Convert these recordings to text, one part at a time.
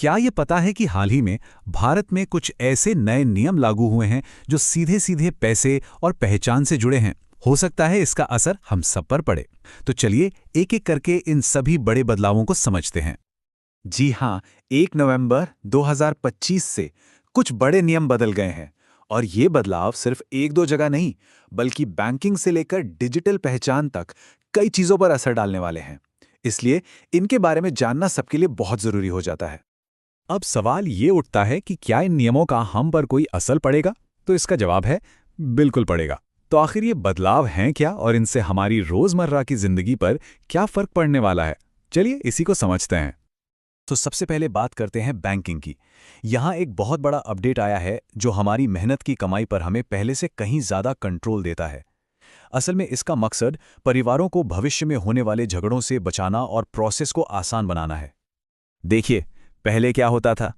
क्या ये पता है कि हाल ही में भारत में कुछ ऐसे नए नियम लागू हुए हैं जो सीधे सीधे पैसे और पहचान से जुड़े हैं? हो सकता है इसका असर हम सब पर पड़े। तो चलिए एक एक करके इन सभी बड़े बदलावों को समझते हैं। जी हाँ, 1 नवंबर 2025 से कुछ बड़े नियम बदल गए हैं और ये बदलाव सिर्फ एक दो जगह नहीं, बल्कि बैंकिंग से लेकर डिजिटल पहचान तक कई चीजों पर असर डालने वाले हैं। इसलिए इनके बारे में जानना सबके लिए बहुत जरूरी हो जाता है। अब सवाल ये उठता है कि क्या इन नियमों का हम पर कोई असर पड़ेगा? तो इसका जवाब है बिल्कुल पड़ेगा। तो आखिर ये बदलाव हैं क्या और इनसे हमारी रोजमर्रा की जिंदगी पर क्या फर्क पड़ने वाला है? चलिए इसी को समझते हैं। तो सबसे पहले बात करते हैं बैंकिंग की। यहाँ एक बहुत बड़ा अपडेट आया है जो हमारी मेहनत की कमाई पर हमें पहले से कहीं ज्यादा कंट्रोल देता है। असल में इसका मकसद परिवारों को भविष्य में होने वाले झगड़ों से बचाना और प्रोसेस को आसान बनाना है। देखिए, पहले क्या होता था?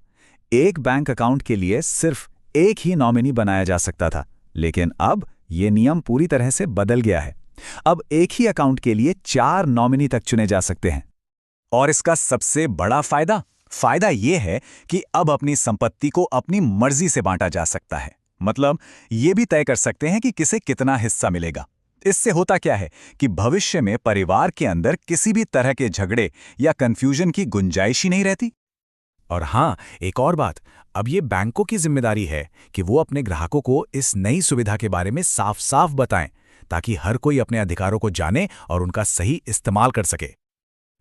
एक बैंक अकाउंट के लिए सिर्फ एक ही नॉमिनी बनाया जा सकता था, लेकिन अब ये नियम पूरी तरह से बदल गया है। अब एक ही अकाउंट के लिए 4 नॉमिनी तक चुने जा सकते हैं। और इसका सबसे बड़ा फायदा ये है कि अब अपनी संपत्ति को अपनी मर्जी से बांटा जा सकता है। मतलब ये भी तय कर सकते हैं कि किसे कितना हिस्सा मिलेगा। इससे होता क्या है कि भविष्य में परिवार के अंदर किसी भी तरह के झगड़े या कंफ्यूजन की गुंजाइश ही नहीं रहती। और हाँ, एक और बात, अब ये बैंकों की जिम्मेदारी है कि वो अपने ग्राहकों को इस नई सुविधा के बारे में साफ साफ बताएं, ताकि हर कोई अपने अधिकारों को जाने और उनका सही इस्तेमाल कर सके।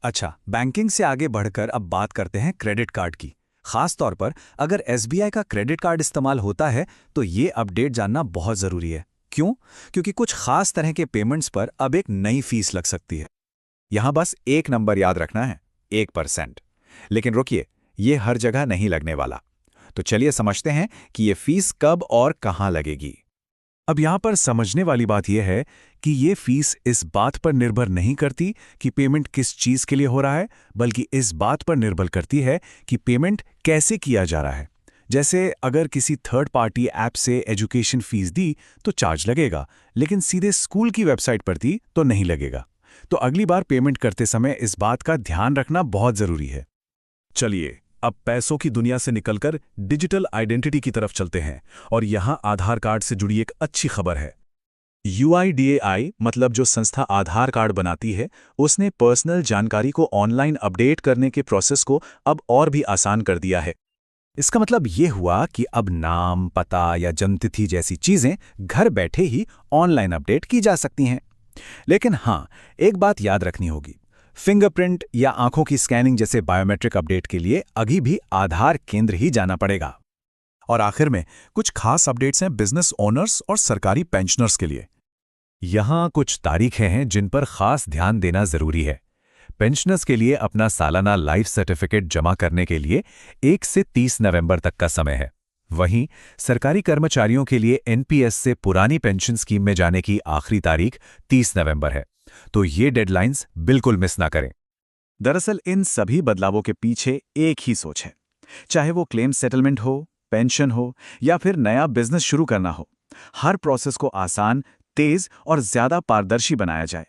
अच्छा, बैंकिंग से आगे बढ़कर अब बात करते हैं क्रेडिट कार्ड की। खास तौर पर अगर एसबीआई का क्रेडिट कार्ड इस्तेमाल होता है तो ये अपडेट जानना बहुत जरूरी है। क्यों? क्योंकि कुछ खास तरह के पेमेंट्स पर अब एक नई फीस लग सकती है। यहां बस एक नंबर याद रखना है, 1%। लेकिन रुकिए, ये हर जगह नहीं लगने वाला। तो चलिए समझते हैं कि ये फीस कब और कहां लगेगी। अब यहां पर समझने वाली बात यह है कि ये फीस इस बात पर निर्भर नहीं करती कि पेमेंट किस चीज के लिए हो रहा है, बल्कि इस बात पर निर्भर करती है कि पेमेंट कैसे किया जा रहा है। जैसे अगर किसी थर्ड पार्टी ऐप से एजुकेशन फीस दी तो चार्ज लगेगा, लेकिन सीधे स्कूल की वेबसाइट पर दी तो नहीं लगेगा। तो अगली बार पेमेंट करते समय इस बात का ध्यान रखना बहुत जरूरी है। चलिए अब पैसों की दुनिया से निकलकर डिजिटल आइडेंटिटी की तरफ चलते हैं और यहां आधार कार्ड से जुड़ी एक अच्छी खबर है। यूआईडीएआई मतलब जो संस्था आधार कार्ड बनाती है, उसने पर्सनल जानकारी को ऑनलाइन अपडेट करने के प्रोसेस को अब और भी आसान कर दिया है। इसका मतलब ये हुआ कि अब नाम, पता या जन्मतिथि जैसी चीजें घर बैठे ही ऑनलाइन अपडेट की जा सकती हैं। लेकिन हां, एक बात याद रखनी होगी, फिंगरप्रिंट या आंखों की स्कैनिंग जैसे बायोमेट्रिक अपडेट के लिए अभी भी आधार केंद्र ही जाना पड़ेगा। और आखिर में कुछ खास अपडेट्स हैं बिजनेस ओनर्स और सरकारी पेंशनर्स के लिए। यहां कुछ तारीखें हैं जिन पर खास ध्यान देना जरूरी है। पेंशनर्स के लिए अपना सालाना लाइफ सर्टिफिकेट जमा करने के लिए 1 से 30 नवंबर तक का समय है। वहीं सरकारी कर्मचारियों के लिए एनपीएस से पुरानी पेंशन स्कीम में जाने की आखिरी तारीख 30 नवंबर है। तो ये डेडलाइंस बिल्कुल मिस ना करें। दरअसल इन सभी बदलावों के पीछे एक ही सोच है। चाहे वो क्लेम सेटलमेंट हो, पेंशन हो या फिर नया बिजनेस शुरू करना हो, हर प्रोसेस को आसान, तेज और ज्यादा पारदर्शी बनाया जाए।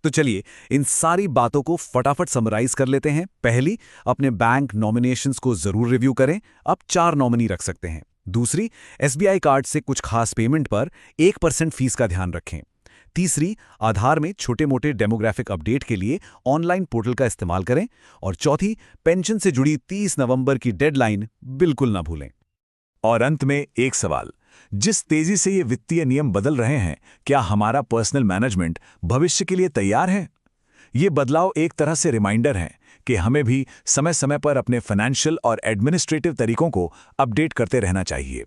तो चलिए इन सारी बातों को फटाफट समराइज कर लेते हैं। पहली, अपने बैंक नॉमिनेशंस को जरूर रिव्यू करें। आप 4 नॉमिनी रख सकते हैं। दूसरी, एसबीआई कार्ड से कुछ खास पेमेंट पर 1% फीस का ध्यान रखें। तीसरी, आधार में छोटे मोटे डेमोग्राफिक अपडेट के लिए ऑनलाइन पोर्टल का इस्तेमाल करें। और चौथी, पेंशन से जुड़ी 30 नवंबर की डेडलाइन बिल्कुल ना भूलें। और अंत में एक सवाल, जिस तेजी से ये वित्तीय नियम बदल रहे हैं, क्या हमारा पर्सनल मैनेजमेंट भविष्य के लिए तैयार है? ये बदलाव एक तरह से रिमाइंडर है कि हमें भी समय समय पर अपने फाइनेंशियल और एडमिनिस्ट्रेटिव तरीकों को अपडेट करते रहना चाहिए।